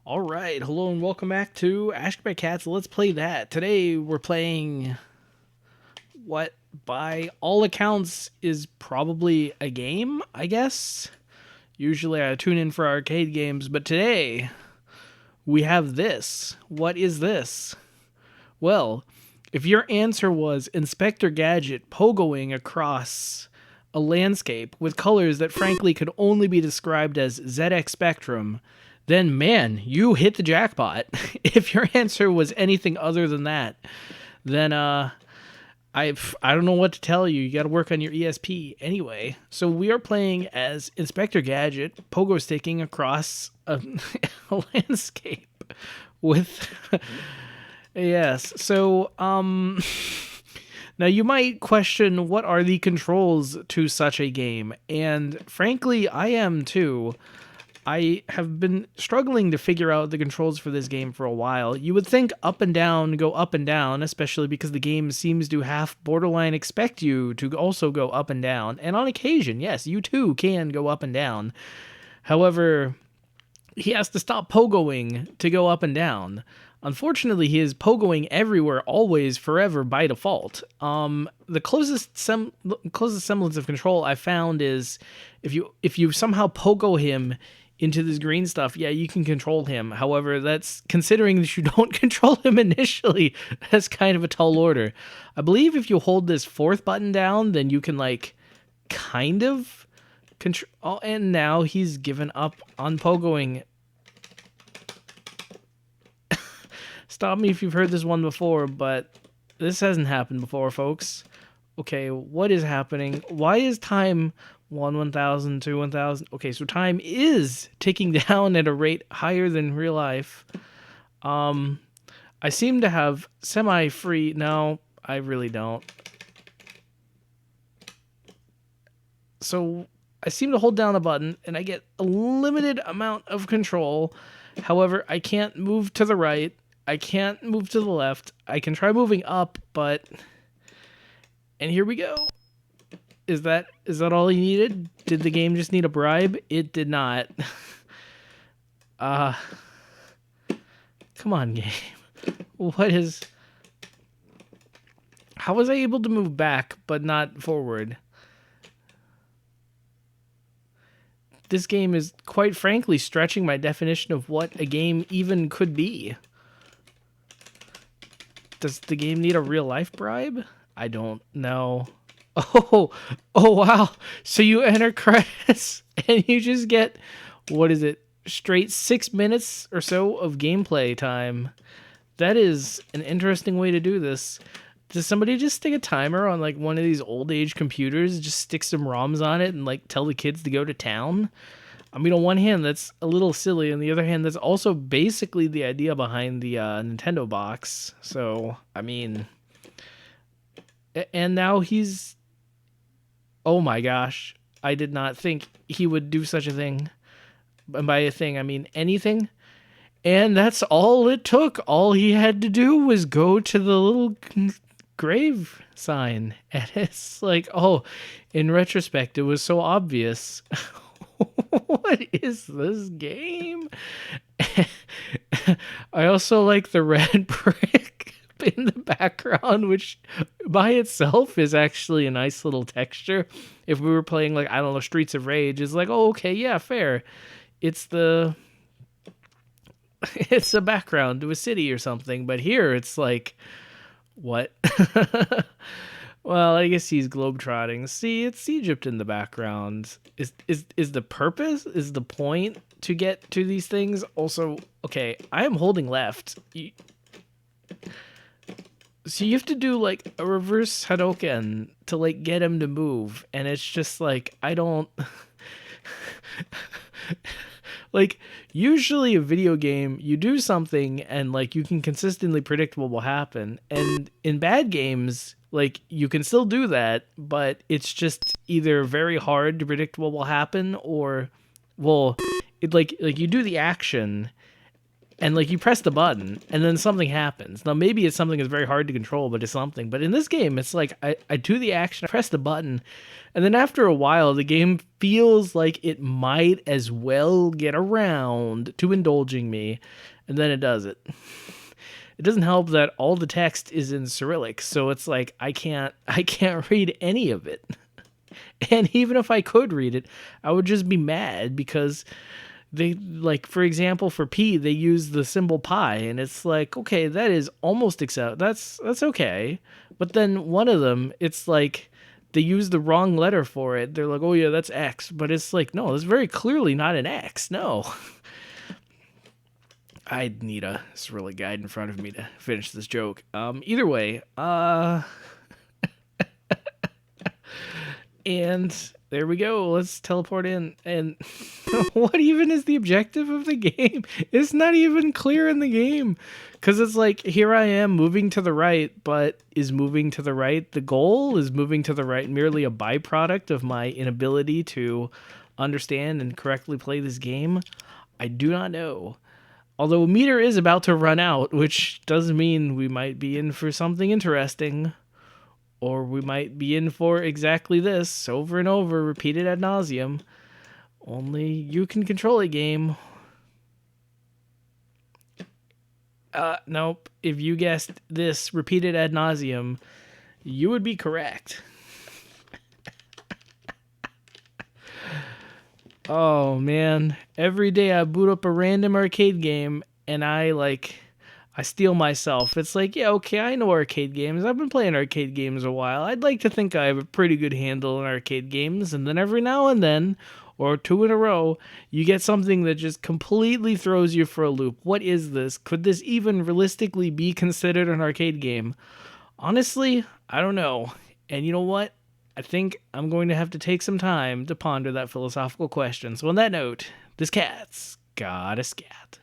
All right, hello and welcome back to Ashgabat Cats. Let's play that. Today we're playing what, by all accounts, is probably a game, I guess. Usually I tune in for arcade games, but today we have this. What is this? Well, if your answer was Inspector Gadget pogoing across a landscape with colors that frankly could only be described as ZX Spectrum, then man, you hit the jackpot. If your answer was anything other than that, then I don't know what to tell you. You got to work on your ESP anyway. So we are playing as Inspector Gadget pogo sticking across a landscape with yes. So now you might question, what are the controls to such a game? And frankly, I am too. I have been struggling to figure out the controls for this game for a while. You would think up and down go up and down, especially because the game seems to half borderline expect you to also go up and down. And on occasion, yes, you too can go up and down. However, he has to stop pogoing to go up and down. Unfortunately, he is pogoing everywhere, always, forever, by default. The closest semblance of control I found is if you somehow pogo him into this green stuff, yeah, you can control him. However, that's considering that you don't control him initially. That's kind of a tall order. I believe if you hold this fourth button down, then you can kind of control. Oh, and now he's given up on pogoing. Stop me if you've heard this one before, but this hasn't happened before, folks. Okay, what is happening? Why is time 1,000, 2, 1,000? Okay, so time is ticking down at a rate higher than real life. I seem to have semi-free... No, I really don't. So I seem to hold down a button, and I get a limited amount of control. However, I can't move to the right. I can't move to the left. I can try moving up, but... And here we go. Is that all he needed? Did the game just need a bribe? It did not. Come on, game. What is... How was I able to move back, but not forward? This game is, quite frankly, stretching my definition of what a game even could be. Does the game need a real-life bribe? I don't know. Oh wow. So you enter credits and you just get, what is it, straight 6 minutes or so of gameplay time. That is an interesting way to do this. Does somebody just stick a timer on one of these old age computers, just stick some ROMs on it and tell the kids to go to town? I mean, on one hand, that's a little silly. On the other hand, that's also basically the idea behind the Nintendo box. So, I mean... And now he's... Oh my gosh. I did not think he would do such a thing. And by a thing, I mean anything. And that's all it took. All he had to do was go to the little grave sign. And it's oh, in retrospect, it was so obvious. What is this game? I also like the red brick in the background, which by itself is actually a nice little texture. If we were playing I don't know, Streets of Rage, it's oh, okay, yeah, fair. It's a background to a city or something, but here it's what? Well, I guess he's globetrotting. See, it's Egypt in the background. Is the purpose? Is the point to get to these things? Also, okay, I am holding left. So you have to do a reverse Hadouken to get him to move, and it's just I don't... usually a video game, you do something and you can consistently predict what will happen. And in bad games, you can still do that, but it's just either very hard to predict what will happen, or, well, you do the action And like you press the button and then something happens. Now maybe it's something that's very hard to control, but it's something. But in this game, it's like I do the action, I press the button, and then after a while the game feels like it might as well get around to indulging me, and then it does it. It doesn't help that all the text is in Cyrillic, so it's like I can't read any of it. And even if I could read it, I would just be mad because they, like, for example, for P they use the symbol pi, and it's like, okay, that is almost that's okay. But then one of them, it's like they use the wrong letter for it. They're like, oh yeah, that's X, but it's like, no, it's very clearly not an X. No. I need a Cyrillic guide in front of me to finish this joke. Either way, and there we go. Let's teleport in. And what even is the objective of the game? It's not even clear in the game. Because it's like, here I am moving to the right, but is moving to the right the goal? Is moving to the right merely a byproduct of my inability to understand and correctly play this game? I do not know. Although a meter is about to run out, which does mean we might be in for something interesting. Or we might be in for exactly this, over and over, repeated ad nauseum. Only you can control a game. Nope. If you guessed this, repeated ad nauseum, you would be correct. Oh, man. Every day I boot up a random arcade game, and I steal myself. It's like, yeah, okay, I know arcade games. I've been playing arcade games a while. I'd like to think I have a pretty good handle on arcade games. And then every now and then, or two in a row, you get something that just completely throws you for a loop. What is this? Could this even realistically be considered an arcade game? Honestly, I don't know. And you know what? I think I'm going to have to take some time to ponder that philosophical question. So on that note, this cat's got a scat.